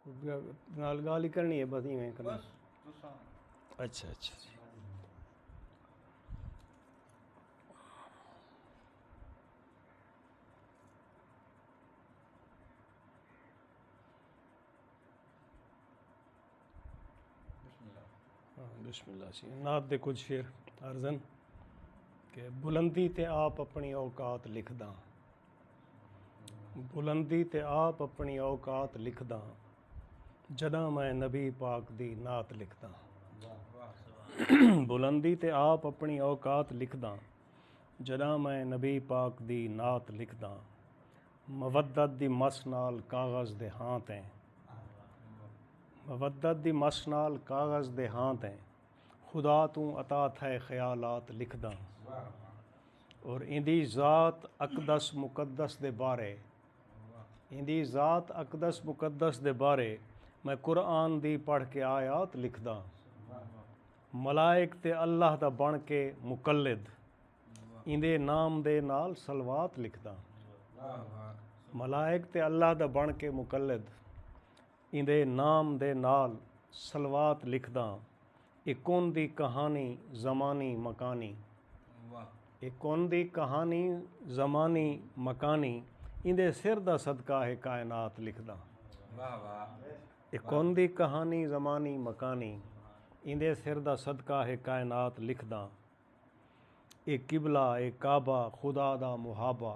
नाल गाल ही करनी है बस इवें करना। अच्छा अच्छा जी। बिस्मिल्लाह सी नात दे कुछ शेर अर्जन के बुलंदी ते आप अपनी औकात लिखदा, बुलंदी ते आप अपनी औकात लिखदा, जदा मैं नबी पाक दी नात लिखदा। बुलंदी ते आप अपनी औकात लिखदा, जदा मैं नबी पाक दी नात लिखदा। मवद्दत दी मस नाल कागज़ दे हाथ हैं, मवद्दत दी मस नाल कागज़ दे हाथ हैं, खुदा तू अता थे ख्यालात लिखदा। और इंदी ज़ात अकदस मुकद्दस दे बारे, इंदी ज़ात अकदस मुकद्दस दे बारे मैं कुरान दी पढ़ के आयात लिखदा। मलाइक ते अल्लाह दा बन के मुकल्लिद, इंदे नाम दे नाल सलवात लिखदा। मलाइक ते अल्लाह दा बन के मुकल्लिद, इंदे नाम दे नाल सलवात लिखदा। इक कुन दी कहानी ज़मानी मकानी, इक कुन दी कहानी ज़मानी मकानी, इंदे सिर दा सदका है कायनात लिखदा। इक कुन दी कहानी ज़मानी मकानी, इंदे सिर दा सदका है कायनात लिखदा। एक किबला एक काबा खुदा दा मुहाबा,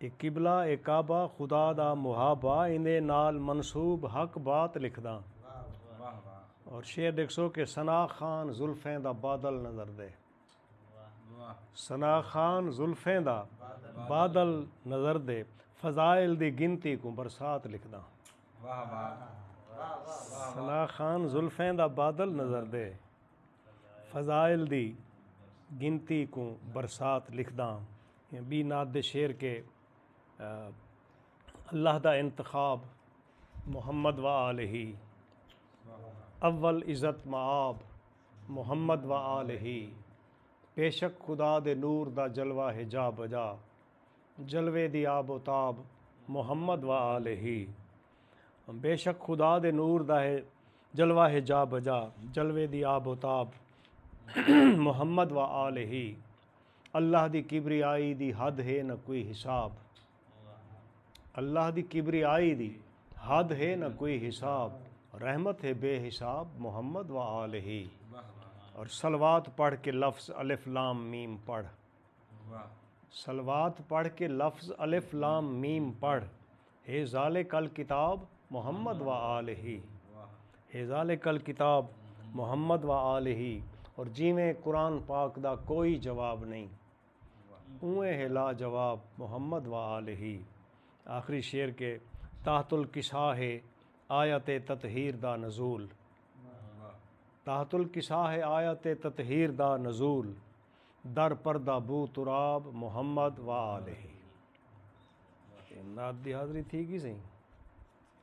एक किबला एक काबा खुदा दा मुहाबा, इंदे नाल मनसूब हक बात लिखदा। और शेर देखो कि सना खान जुल्फें दा बादल नज़र दे, सना खान जुल्फें दा बादल नज़र दे, फ़ज़ाइल दी गिनती को बरसात लिखदा। सना खान जुल्फें दा बादल नज़र दे, फ़ज़ाइल दी गिनती को बरसात लिखदा। बी नात दे शेर के अल्लाह दा इंतखाब मुहम्मद व आलिही, अव्वल इज़्ज़त मआब मुहम्मद व आलिही। बेशक खुदा दे नूर दा जलवा है जा बजा, जलवे दी आबोताब मुहम्मद व आलिही। बेशक खुदा दे नूर दा है जलवा है जा बजा, जलवे दी आबोताब मुहम्मद व आलिही। अल्लाह दी किबरियाई दी हद है न कोई हिसाब, अल्लाह दी किबरियाई दी हद है न कोई हिसाब। रहमत है बेहिसाब मुहम्मद व आलिही। और सलवात पढ़ के लफ्ज़ अलिफ लाम मीम पढ़, सलवात पढ़ के लफ्ज़ अलिफ लाम मीम पढ़। हे ज़ाले कल किताब मुहम्मद व आलिही, हे ज़ाले कल किताब मुहम्मद व आलिही। और जिमें कुरान पाक दा कोई जवाब नहीं, उएं है ला जवाब मुहम्मद व आलिही। आखिरी शेर के ताहतुल किसा है आयत ततहीर दा नज़ूल, ताहतुल किसा है आयत ततहीर दा नज़ूल। दर पर्दा बू तुराब मुहम्मद व आलिही। नात दी हाज़री थी कि सही।